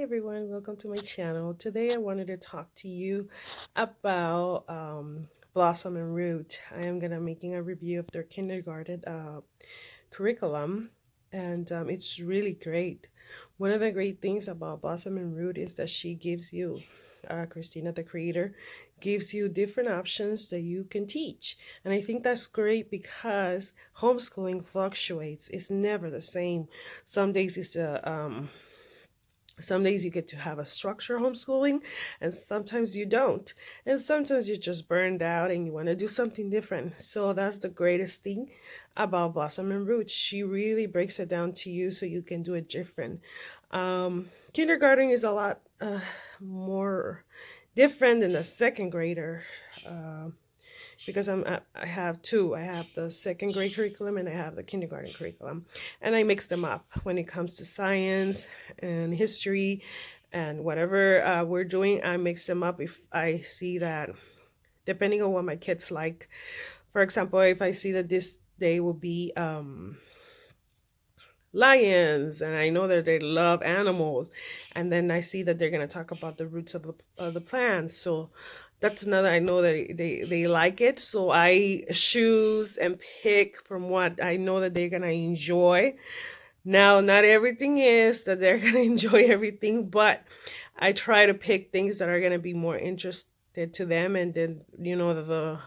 Hi everyone, welcome to my channel. Today I wanted to talk to you about Blossom and Root. I am gonna making a review of their kindergarten curriculum, and it's really great. One of the great things about Blossom and Root is that she gives you, Christina, the creator, gives you different options that you can teach. And I think that's great because homeschooling fluctuates. It's never the same. Some days it's the some days you get to have a structure homeschooling, and sometimes you don't. And sometimes you're just burned out and you want to do something different. So that's the greatest thing about Blossom and Roots. She really breaks it down to you so you can do it different. Kindergarten is a lot more different than a second grader. Because I have two. I have the second grade curriculum and I have the kindergarten curriculum, and I mix them up when it comes to science and history and whatever we're doing. I mix them up if I see that, depending on what my kids like. For example, if I see that this day will be lions and I know that they love animals, and then I see that they're going to talk about the roots of the plants, so that's another, I know that they like it, so I choose and pick from what I know that they're going to enjoy. Now, not everything is that they're going to enjoy everything, but I try to pick things that are going to be more interested to them, and then the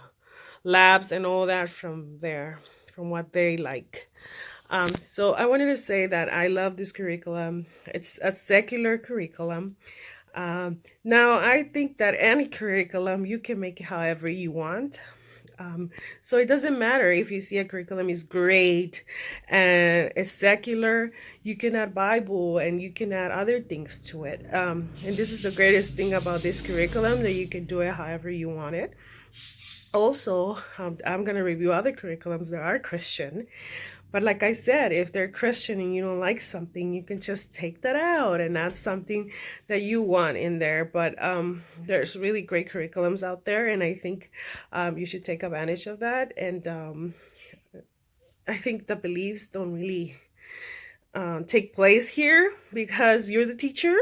labs and all that from there, from what they like. So I wanted to say that I love this curriculum. It's a secular curriculum. Now, I think that any curriculum, you can make it however you want. So it doesn't matter if you see a curriculum is great and it's secular, you can add Bible and you can add other things to it. And this is the greatest thing about this curriculum, that you can do it however you want it. Also, I'm going to review other curriculums that are Christian. But like I said, if they're Christian and you don't like something, you can just take that out and add something that you want in there. But there's really great curriculums out there, and I think you should take advantage of that. And I think the beliefs don't really take place here because you're the teacher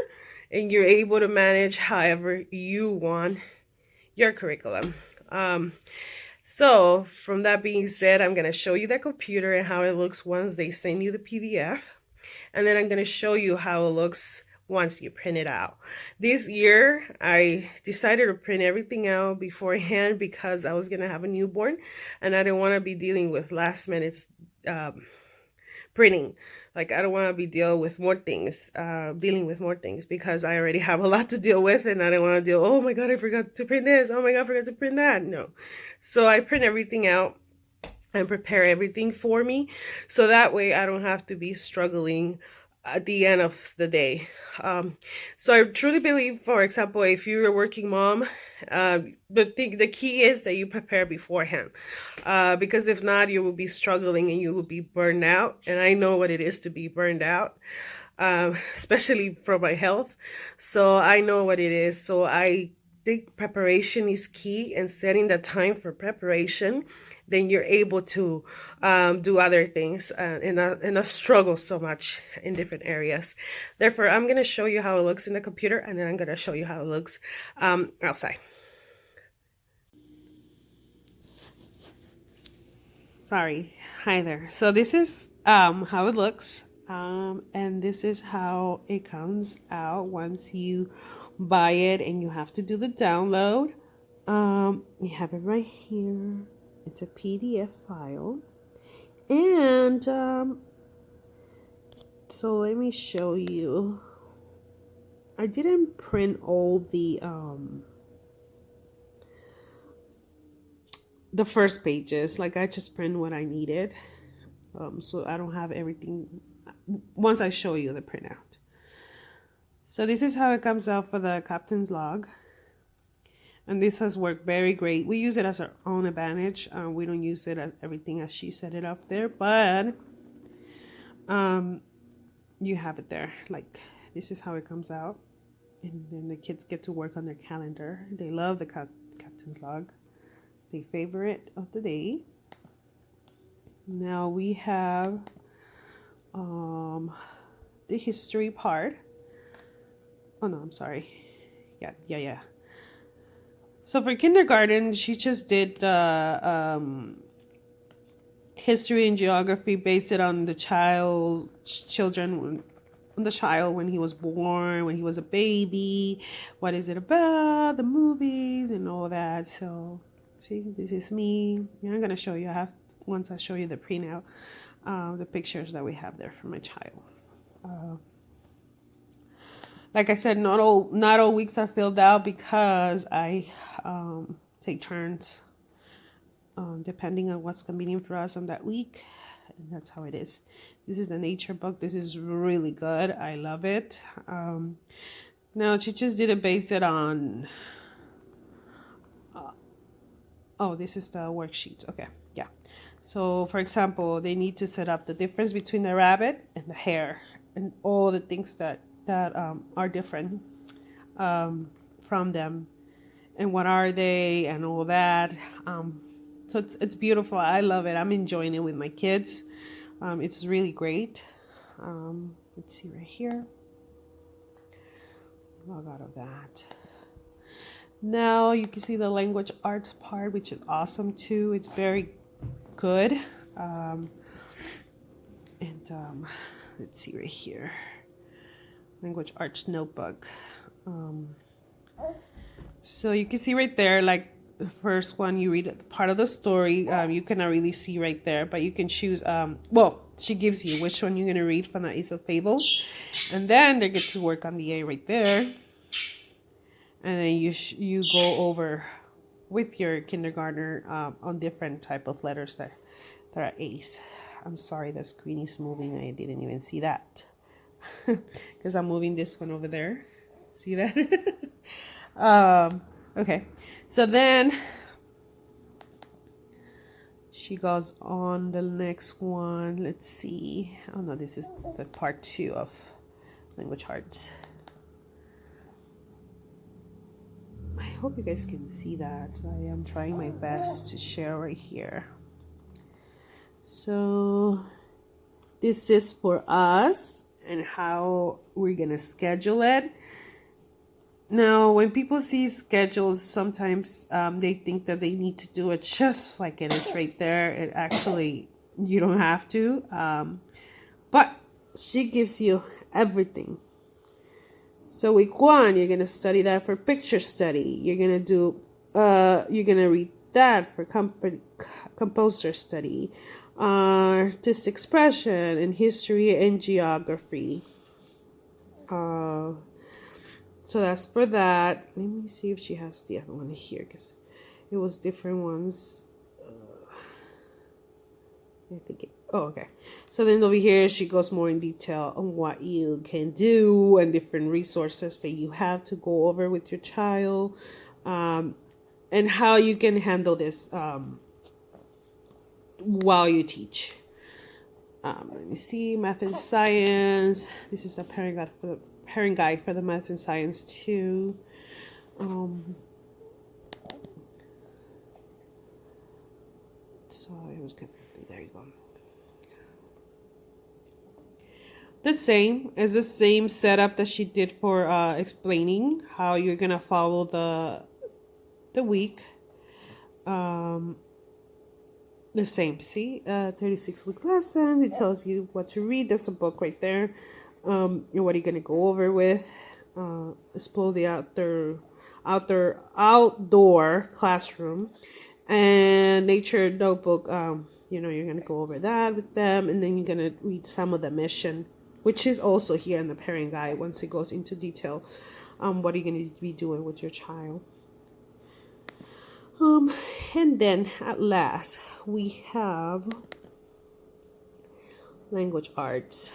and you're able to manage however you want your curriculum. So from that being said, I'm going to show you the computer and how it looks once they send you the PDF. And then I'm going to show you how it looks once you print it out. This year, I decided to print everything out beforehand because I was going to have a newborn and I didn't want to be dealing with last minute printing. Like, I don't want to be dealing with more things because I already have a lot to deal with, and I don't want to deal, oh my god, I forgot to print this, oh my god, I forgot to print that. No. So I print everything out and prepare everything for me, so that way I don't have to be struggling at the end of the day. So I truly believe, for example, if you're a working mom, the key is that you prepare beforehand, because if not, you will be struggling and you will be burned out. And I know what it is to be burned out, especially for my health. So I know what it is. So I think preparation is key, and setting the time for preparation, then you're able to do other things, and not struggle so much in different areas. Therefore, I'm going to show you how it looks in the computer, and then I'm going to show you how it looks outside. Sorry. Hi there. So this is how it looks, and this is how it comes out once you buy it and you have to do the download. You have it right here. It's a PDF file. And so let me show you. I didn't print all the first pages. Like, I just print what I needed. So I don't have everything once I show you the printout. So this is how it comes out for the captain's log. And this has worked very great. We use it as our own advantage. We don't use it as everything as she set it up there, but you have it there. Like, this is how it comes out. And then the kids get to work on their calendar. They love the captain's log. They favorite of the day. Now we have the history part. Oh no, I'm sorry. Yeah. So for kindergarten, she just did history and geography, based it on the children, on the child when he was born, when he was a baby, what is it about, the movies and all that. So see, this is me. I'm gonna show you. Once I show you the printout, the pictures that we have there for my child. Like I said, not all weeks are filled out because I take turns, depending on what's convenient for us on that week, and that's how it is. This is the nature book. This is really good. I love it. Now she just did it based it on. Oh, this is the worksheet. Okay, yeah. So for example, they need to set up the difference between the rabbit and the hare, and all the things that are different from them, and what are they, and all that. So it's beautiful. I love it. I'm enjoying it with my kids. It's really great. Let's see right here. Log out of that. Now you can see the language arts part, which is awesome too. It's very good. Let's see right here. Language arts notebook. So you can see right there, like the first one, you read part of the story. You cannot really see right there, but you can choose. She gives you which one you're going to read from the Ace of Fables. And then they get to work on the A right there. And then you go over with your kindergartner on different type of letters that are A's. I'm sorry, the screen is moving. I didn't even see that. Because I'm moving this one over there. See that? Okay. So then she goes on the next one. Let's see. Oh no, this is the part 2 of language arts. I hope you guys can see that. I am trying my best to share right here. So this is for us and how we're gonna schedule it. Now, when people see schedules, sometimes they think that they need to do it just like it is right there. It actually, you don't have to. But she gives you everything. So week 1, you're gonna study that for picture study. You're gonna read that for composer study, artist expression, and history and geography. So that's for that. Let me see if she has the other one here, because it was different ones. Okay. So then over here, she goes more in detail on what you can do and different resources that you have to go over with your child, and how you can handle this while you teach. Let me see, math and science. This is the parent guide for the math and science too. So it was good. There you go. The same setup that she did for explaining how you're gonna follow the week. The same. See, 36 week lessons. It tells you what to read. There's a book right there. And what are you gonna go over with? Explore the outdoor classroom, and nature notebook. You're gonna go over that with them, and then you're gonna read some of the mission, which is also here in the parent guide. Once it goes into detail, what are you gonna be doing with your child? And then at last we have language arts.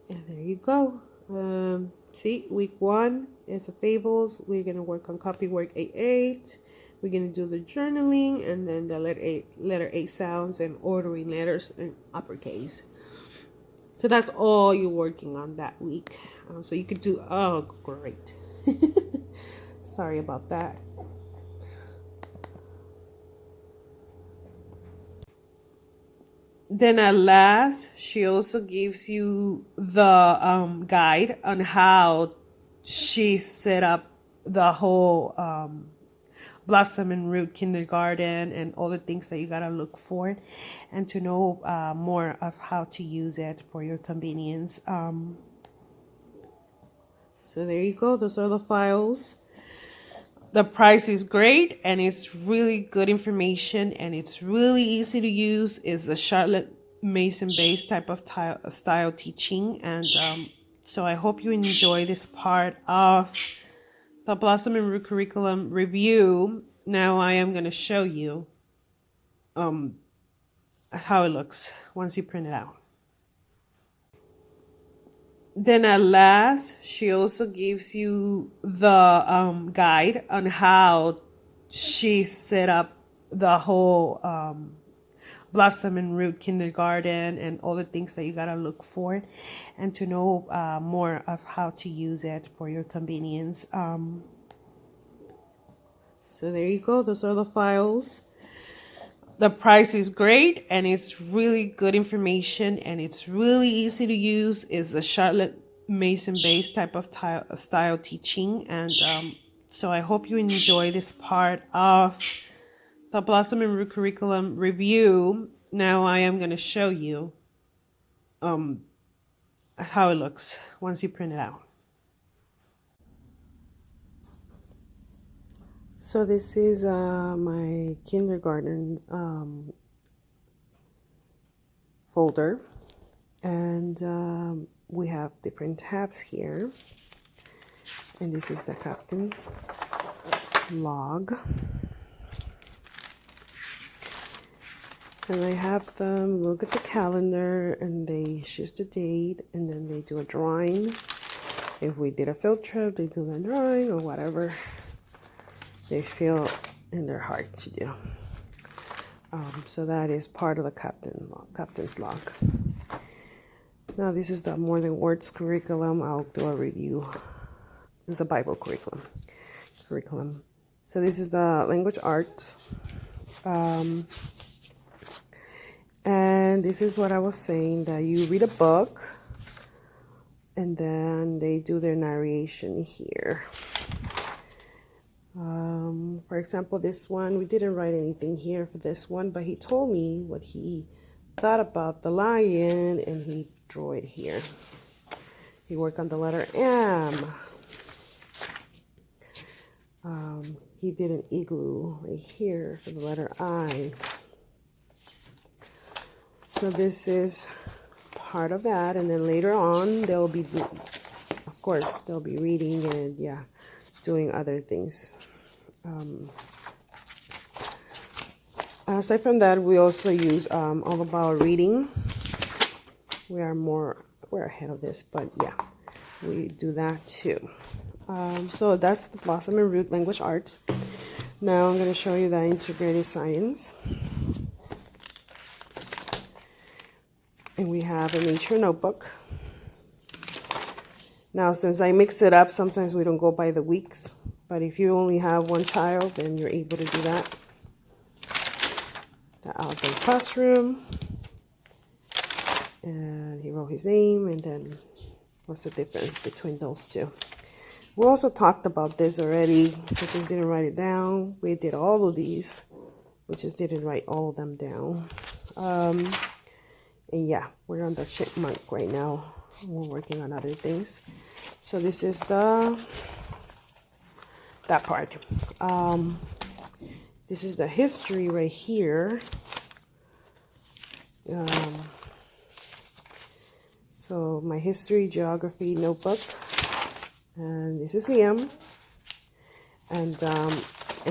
And there you go. See, week 1 is a fables. We're gonna work on copy work 8-8. We're gonna do the journaling, and then the letter A sounds and ordering letters in uppercase. So that's all you're working on that week. So you could do. Oh, great. Sorry about that. Then at last, she also gives you the guide on how she set up the whole Blossom and Root kindergarten and all the things that you gotta look for, and to know more of how to use it for your convenience. So there you go. Those are the files. The price is great and it's really good information and it's really easy to use. It's a Charlotte Mason based type of style teaching, and so I hope you enjoy this part of the Blossom and Root curriculum review. Now I am going to show you how it looks once you print it out. Then at last, she also gives you the guide on how she set up the whole Blossom and Root kindergarten and all the things that you gotta look for, and to know more of how to use it for your convenience. So there you go. Those are the files. The price is great and it's really good information and it's really easy to use. It's a Charlotte Mason based type of style teaching, and so I hope you enjoy this part of the Blossom and Root curriculum review. Now I am going to show you how it looks once you print it out. So this is my kindergarten folder, and we have different tabs here, and this is the captain's log, and I have them look at the calendar and they choose the date, and then they do a drawing. If we did a field trip, they do the drawing or whatever they feel in their heart to do. So that is part of the captain's log. Now this is the More Than Words curriculum. I'll do a review. This is a Bible curriculum. So this is the language arts. And this is what I was saying, that you read a book and then they do their narration here. For example, this one, we didn't write anything here for this one, but he told me what he thought about the lion and he drew it here. He worked on the letter M. He did an igloo right here for the letter I. So this is part of that, and then later on they'll be, of course, they'll be reading and doing other things. Aside from that, we also use all about reading. We're ahead of this, but we do that too. So that's the Blossom and Root language arts. Now I'm going to show you the integrated science. And we have a nature notebook. Now, since I mix it up, sometimes we don't go by the weeks. But if you only have one child, then you're able to do that. The outdoor classroom. And he wrote his name, and then what's the difference between those two. We also talked about this already. We just didn't write it down. We did all of these. We just didn't write all of them down. And we're on the chipmunk right now. We're working on other things. So this is that part. This is the history right here. So my history, geography notebook, and this is Liam, and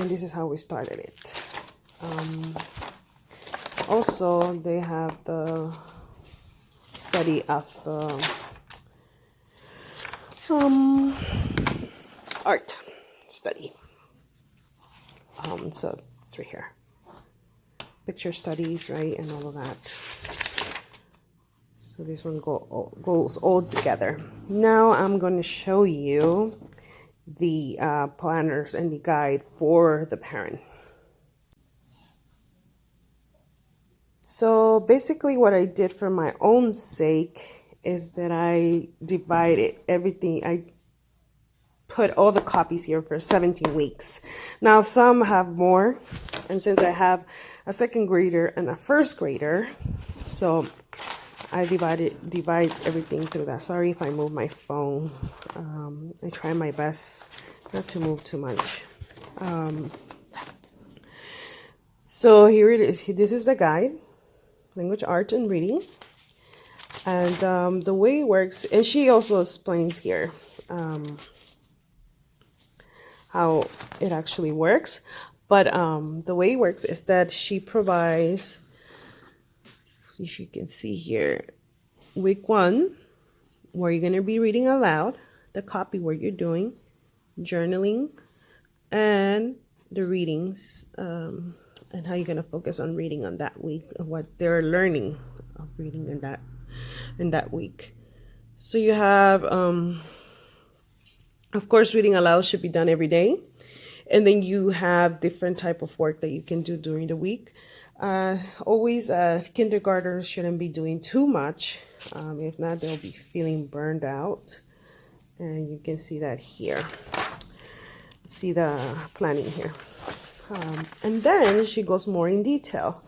this is how we started it. Also, they have the study of the art study. So it's right here. Picture studies, right, and all of that. So this one goes all together. Now I'm going to show you the planners and the guide for the parent. So basically what I did for my own sake is that I divided everything. I put all the copies here for 17 weeks. Now some have more, and since I have a second grader and a first grader, so I divide everything through that. Sorry if I move my phone. I try my best not to move too much. So here it is. This is the guide, language, art, and reading. And the way it works, and she also explains here how it actually works. But the way it works is that she provides, if you can see here, week 1, where you're going to be reading aloud, the copy where you're doing, journaling, and the readings, and how you're going to focus on reading on that week, what they're learning of reading in that week. So you have, of course, reading aloud should be done every day. And then you have different type of work that you can do during the week. Always, kindergartners shouldn't be doing too much. If not, they'll be feeling burned out. And you can see that here. See the planning here. And then she goes more in detail.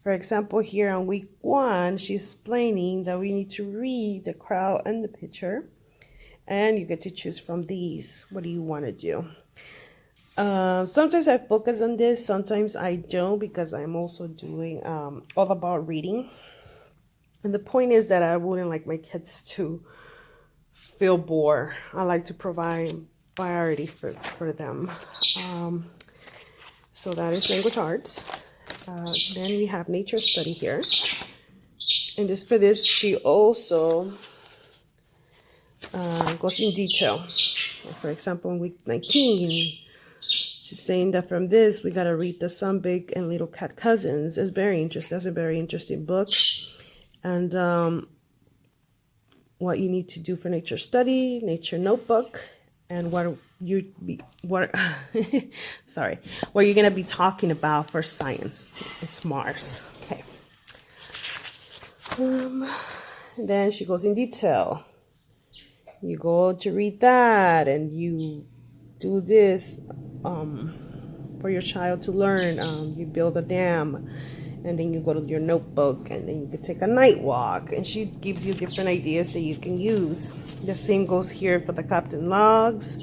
For example, here on week 1, she's explaining that we need to read the crowd and the picture. And you get to choose from these. What do you want to do? Sometimes I focus on this, sometimes I don't, because I'm also doing all about reading. And the point is that I wouldn't like my kids to feel bored. I like to provide variety for them. So that is language arts. Then we have nature study here. And for this, she also goes in detail. For example, in week 19, she's saying that from this, we got to read The Sun Big and Little Cat Cousins. It's very interesting. That's a very interesting book. And what you need to do for nature study, nature notebook, and what you're going to be talking about for science. It's Mars. Okay. Then she goes in detail. You go to read that, and you do this for your child to learn. You build a dam, and then you go to your notebook, and then you could take a night walk, and she gives you different ideas that you can use. The same goes here for the captain logs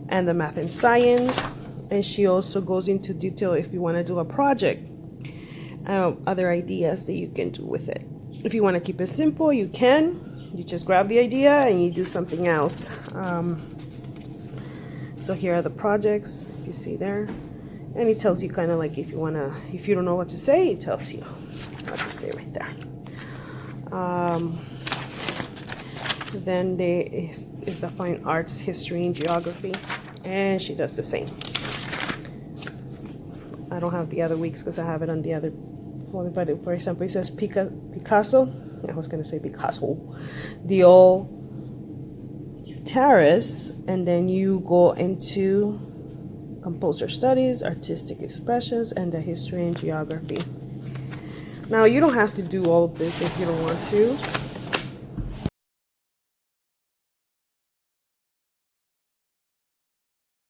and the math and science. And she also goes into detail if you want to do a project, other ideas that you can do with it. If you want to keep it simple, you can. You just grab the idea and you do something else. So here are the projects, you see there. And it tells you kind of like if you don't know what to say, it tells you what to say right there. Then there is the fine arts, history, and geography. And she does the same. I don't have the other weeks because I have it on the other folder. But for example, it says Picasso. I was going to say Picasso. The old terrace. And then you go into composer studies, artistic expressions, and the history and geography. Now, you don't have to do all of this if you don't want to.